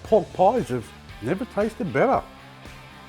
Pork pies have never tasted better.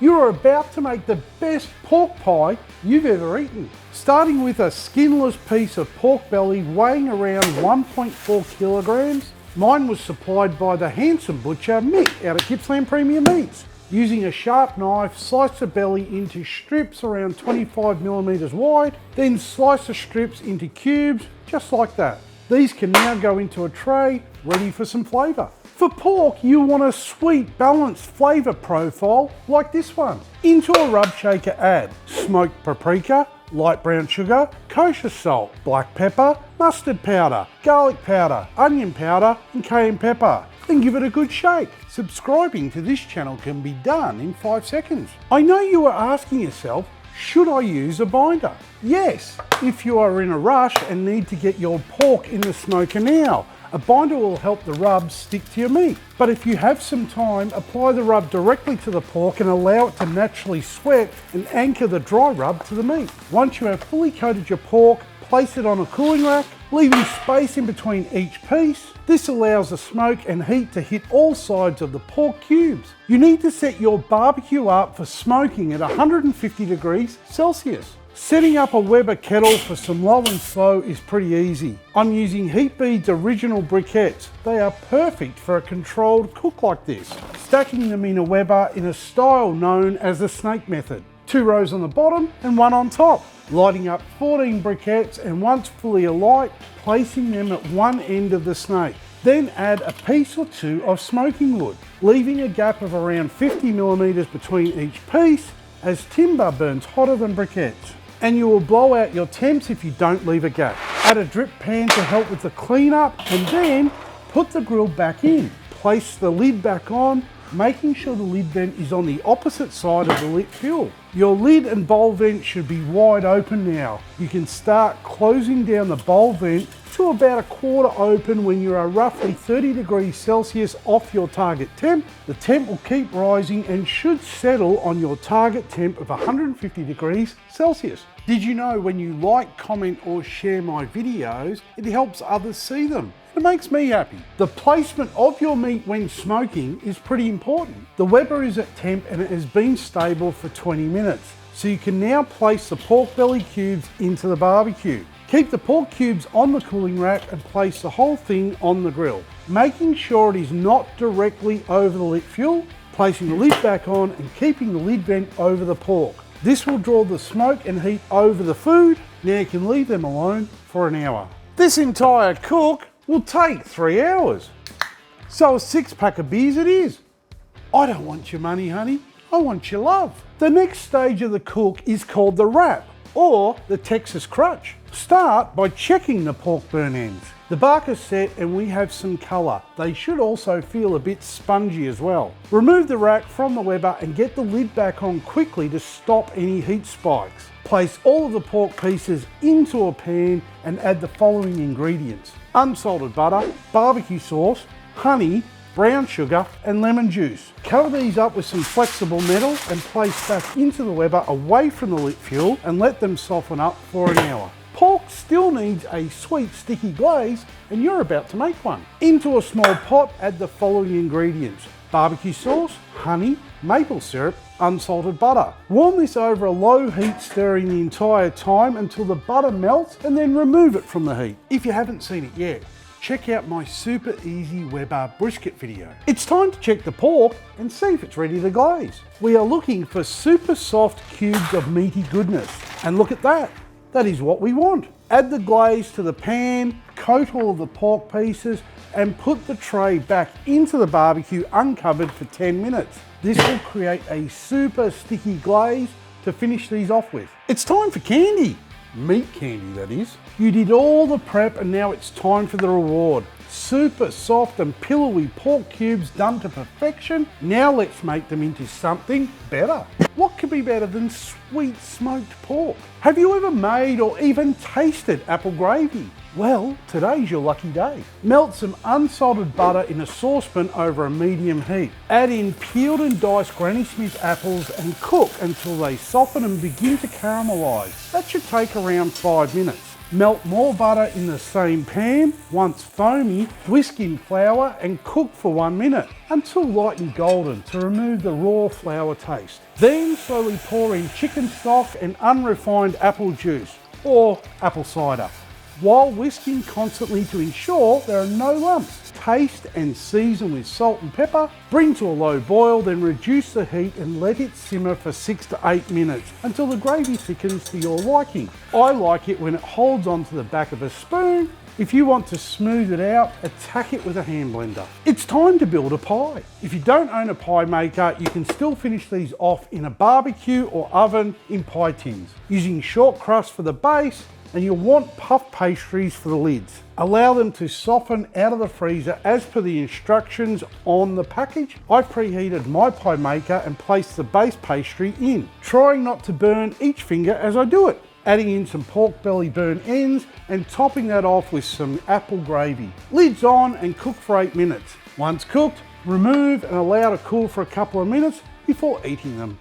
You are about to make the best pork pie you've ever eaten. Starting with a skinless piece of pork belly weighing around 1.4 kilograms, mine was supplied by the handsome butcher Mick out of Gippsland Premium Meats. Using a sharp knife, slice the belly into strips around 25 millimeters wide, then slice the strips into cubes, just like that. These can now go into a tray, ready for some flavour. For pork, you want a sweet, balanced flavour profile like this one. Into a rub shaker add smoked paprika, light brown sugar, kosher salt, black pepper, mustard powder, garlic powder, onion powder and cayenne pepper. Then give it a good shake. Subscribing to this channel can be done in 5 seconds. I know you are asking yourself, should I use a binder? Yes, if you are in a rush and need to get your pork in the smoker now. A binder will help the rub stick to your meat. But if you have some time, apply the rub directly to the pork and allow it to naturally sweat and anchor the dry rub to the meat. Once you have fully coated your pork, place it on a cooling rack, leaving space in between each piece. This allows the smoke and heat to hit all sides of the pork cubes. You need to set your barbecue up for smoking at 150 degrees Celsius. Setting up a Weber Kettle for some low and slow is pretty easy. I'm using Heatbead's original briquettes. They are perfect for a controlled cook like this. Stacking them in a Weber in a style known as the snake method. 2 rows on the bottom and 1 on top. Lighting up 14 briquettes and once fully alight, placing them at one end of the snake. Then add a piece or 2 of smoking wood, leaving a gap of around 50 millimeters between each piece as timber burns hotter than briquettes. And you will blow out your temps if you don't leave a gap. Add a drip pan to help with the cleanup and then put the grill back in. Place the lid back on, making sure the lid vent is on the opposite side of the lit fuel. Your lid and bowl vent should be wide open now. You can start closing down the bowl vent to about a quarter open when you are roughly 30 degrees Celsius off your target temp. The temp will keep rising and should settle on your target temp of 150 degrees Celsius. Did you know when you like, comment or share my videos, it helps others see them? It makes me happy. The placement of your meat when smoking is pretty important. The Weber is at temp and it has been stable for 20 minutes. So you can now place the pork belly cubes into the barbecue. Keep the pork cubes on the cooling rack and place the whole thing on the grill, making sure it is not directly over the lit fuel, placing the lid back on and keeping the lid vent over the pork. This will draw the smoke and heat over the food. Now you can leave them alone for an hour. This entire cook will take 3 hours. So a 6-pack of beers it is. I don't want your money, honey. I want your love. The next stage of the cook is called the wrap or the Texas crutch. Start by checking the pork burn ends. The bark is set and we have some colour. They should also feel a bit spongy as well. Remove the rack from the Weber and get the lid back on quickly to stop any heat spikes. Place all of the pork pieces into a pan and add the following ingredients: unsalted butter, barbecue sauce, honey, brown sugar and lemon juice. Cover these up with some flexible metal and place back into the Weber away from the lit fuel and let them soften up for an hour. Pork still needs a sweet sticky glaze and you're about to make one. Into a small pot add the following ingredients: barbecue sauce, honey, maple syrup, unsalted butter. Warm this over a low heat, stirring the entire time until the butter melts and then remove it from the heat. If you haven't seen it yet, check out my super easy Weber brisket video. It's time to check the pork and see if it's ready to glaze. We are looking for super soft cubes of meaty goodness. And look at that. That is what we want. Add the glaze to the pan, coat all of the pork pieces and put the tray back into the barbecue uncovered for 10 minutes. This will create a super sticky glaze to finish these off with. It's time for candy. Meat candy, that is. You did all the prep and now it's time for the reward. Super soft and pillowy pork cubes done to perfection. Now let's make them into something better. What could be better than sweet smoked pork? Have you ever made or even tasted apple gravy? Well, today's your lucky day. Melt some unsalted butter in a saucepan over a medium heat. Add in peeled and diced Granny Smith apples and cook until they soften and begin to caramelise. That should take around 5 minutes. Melt more butter in the same pan. Once foamy, whisk in flour and cook for 1 minute until light and golden to remove the raw flour taste. Then slowly pour in chicken stock and unrefined apple juice or apple cider, while whisking constantly to ensure there are no lumps. Taste and season with salt and pepper. Bring to a low boil, then reduce the heat and let it simmer for 6 to 8 minutes until the gravy thickens to your liking. I like it when it holds onto the back of a spoon. If you want to smooth it out, attack it with a hand blender. It's time to build a pie. If you don't own a pie maker, you can still finish these off in a barbecue or oven in pie tins, using short crust for the base, and you'll want puff pastries for the lids. Allow them to soften out of the freezer as per the instructions on the package. I preheated my pie maker and placed the base pastry in, trying not to burn each finger as I do it. Adding in some pork belly burnt ends and topping that off with some apple gravy. Lids on and cook for 8 minutes. Once cooked, remove and allow to cool for a couple of minutes before eating them.